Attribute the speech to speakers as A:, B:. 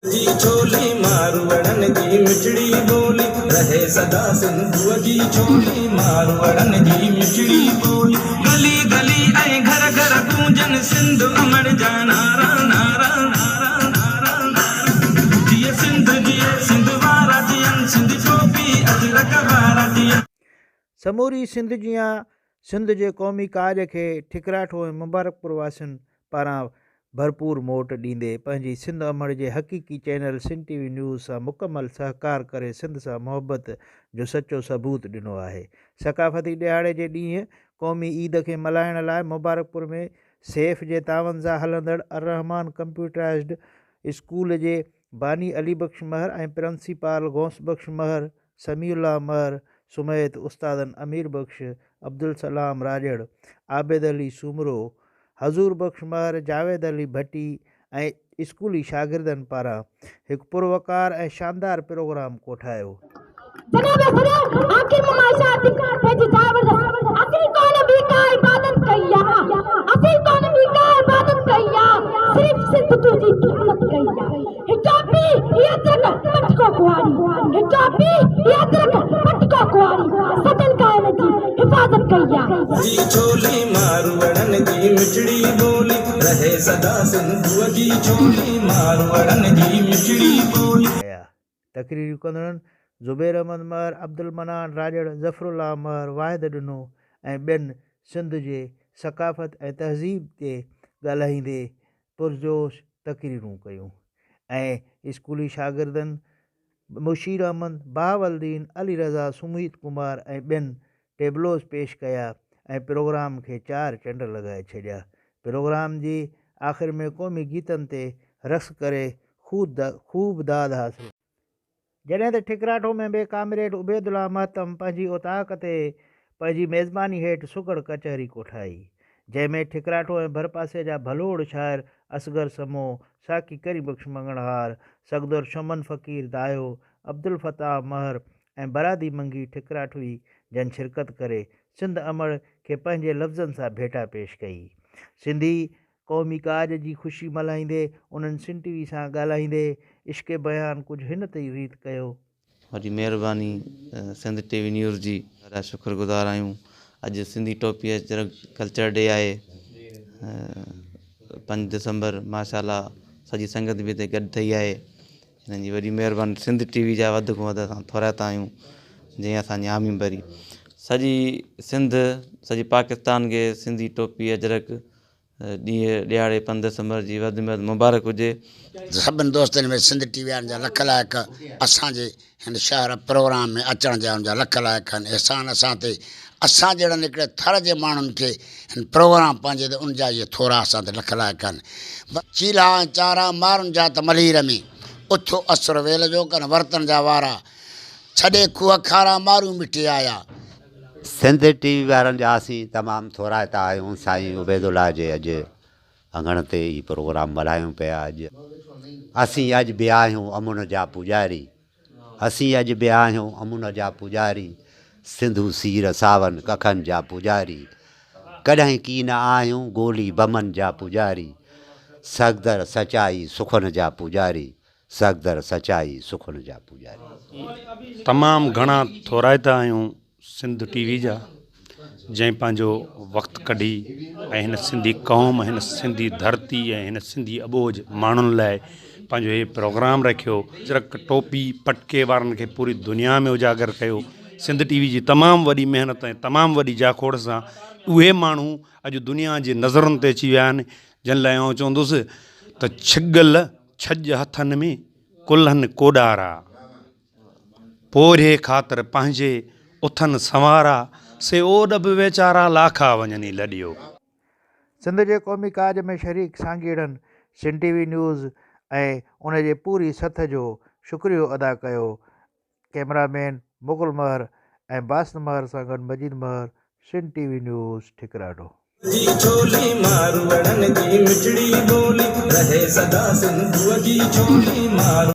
A: जी छोली मारवड़न जी मिठड़ी बोली रहे सदा सिंधुअ जी छोली मारवड़न जी मिठड़ी बोली गली गली ऐं घर घर गूंजन सिंध अमर जा नारा नारा नारा नारा नारा जिए सिंध वारा जियन सिंध टोपी अजरक वारा जियन।
B: समूरी सिंध जियां सिंध जे क़ौमी कार्य खे ठिकराठो ऐं मुबारकपुर वासियुनि पारां भरपूर मोट ॾींदे पंहिंजी सिंध अमड़ जे हक़ीक़ी चैनल सिंध टीवी न्यूज़ सां मुकमल सहकार करे सिंध सां मुहबत जो सचो सबूत ॾिनो आहे। सक़ाफ़ती ॾियारे जे ॾींहुं क़ौमी ईद खे मल्हाइण लाइ मुबारकपुर में सैफ़ जे तावन सां हलंदड़ अर्रहमान कंप्यूटराइज़्ड स्कूल जे बानी अली बख़्श महर ऐं प्रिंसिपाल गौस बख़्श महर, समीउल्लाह महर सुमैत उस्तादन अमीर बख़्श, अब्दुल सलाम राजड़, आबिद अली सूमरो, हज़ूर बख़्श महर, जावेद अली भट्टी ऐं स्कूली शागिर्दनि पारां हिकु पुरवकार ऐं शानदार प्रोग्राम कोठायो।
A: जी छोली मारवड़न जी मिठड़ी बोली रहे सदा सिंधुअ जी छोली मारवड़न जी मिठड़ी बोली।
B: तकरीर कंदड़नि ज़ुबैर अहमद महर, अब्दुल मनान राजड़, ज़फ़रुल्लाह महर वाहिद ॾिनो ऐं ॿियनि सिंध जे सक़ाफ़त ऐं तहज़ीब ते ॻाल्हाईंदे पुरजोश तकरीरूं कयूं ऐं स्कूली शागिर्दनि मुशीर अहमद, बहावलदीन, अली रज़ा, सुमीत कुमार ऐं ॿियनि टेबलोज़ पेश कया ऐं प्रोग्राम खे 4 चंड लॻाए छॾिया। प्रोग्राम जी आख़िर में क़ौमी गीतनि ते रक़्स करे ख़ूब दाद हासिल। जॾहिं त ठिकराठो में बि कामरेड उबैदुल्लाह महतम पंहिंजी उताक ते पंहिंजी मेज़बानी हेठि सुगड़ कचहरी कोठाई, जंहिंमें ठिकराठो ऐं भरपासे जा भलोड़ शाइर असगर समो, साकी करी बख़्श मंगणहार, सगदुर शमन फ़कीर दायो, अब्दुल फ़ताह महर ऐं बरादी मंगी ठिकराठवी जन शिरकत करे सिंध अमड़ खे पंहिंजे लफ़्ज़नि सां भेटा पेश कई। सिंधी क़ौमी काज जी ख़ुशी मल्हाईंदे उन्हनि सिंध टीवी सां ॻाल्हाईंदे इश्क बयान कुझु हिन रीत कयो।
C: वॾी महिरबानी सिंध टीवी न्यूज़ जी ॾाढा शुक्रगुज़ार आहियूं। अॼु सिंधी टोपी कल्चर डे आहे, 5 दिसंबर माशाल्लाह सॼी संगत बि हिते गॾु थी आहे। हिननि जी वॾी महिरबानी। सिंध टीवी जा वधि खां वधि असां थोराता आहियूं जीअं असांजी हामी भरी सॼी सिंध सॼी पाकिस्तान खे सिंधी टोपी अजरक ॾियारे 5 दिसंबर जी वधि में वधि मुबारक हुजे।
D: सभिनी दोस्तनि में सिंध टीवी वारनि जा लख लाइक असांजे हिन शहर प्रोग्राम में अचण जा उनजा लख लाइक आहिनि। एहसान असां ते असां जहिड़नि हिकिड़े थर जे माण्हुनि खे हिन प्रोग्राम पंहिंजे त उनजा इहे थोरा असां ते लख लाइक आहिनि। चीला चारा मारुनि जा त मलीर में उथो असुर वेल जो कनि वर्तन जा वारा छॾे खूह खारा मारू मिटी आया।
E: सिंध टीवी वारनि जा असीं तमामु थोराइता आहियूं। साईं उबैदुल्लाह जे अॼु अंगण ते ई प्रोग्राम मल्हायूं पिया। असीं अॼु बि आहियूं अमुन जा पुॼारी, असीं अॼु बि आहियूं अमुन जा पुॼारी, सिंधू सीर सावन कखनि जा पुॼारी, कॾहिं की न आहियूं गोली बमन जा पुॼारी, सगदर सचाई सुखन जा पुॼारी, सगदर सचाई सुखन जा पुॼारी।
F: तमामु घणा थोराइता आहियूं सिंध टीवी जा, जंहिं पंहिंजो वक़्तु कढी ऐं हिन सिंधी क़ौम, हिन सिंधी धरती ऐं हिन सिंधी अबोज माण्हुनि लाइ पंहिंजो इहे प्रोग्राम रखियो। अजरक टोपी पटके वारनि खे पूरी दुनिया में उजागर कयो। सिंध टीवी जी तमामु वॾी महिनत ऐं तमामु वॾी जाखोड़ सां उहे माण्हू अॼु दुनिया जी नज़रुनि ते अची विया आहिनि, जिन लाइ आउं चवंदुसि त छिगल छॼ हथनि में कुल्हनि कोॾारा, पोरे ख़ातिर पंहिंजे उथनि संवारा, से ओॾ बि वेचारा लाखा वञनी लॾियो।
B: सिंध जे क़ौमी काज में शरीक सांगीड़नि सिंध टीवी न्यूज़ ऐं उन जे पूरी सथ जो शुक्रियो अदा कयो। कैमरामैन मुग़ल महर ऐं बासन महर सां गॾु मजीद महर, सिंध टीवी न्यूज़ ठिकराठो।
A: जी छोली मारवड़न जी मिठड़ी बोली रहे सदा सिंधुअ जी छोली मार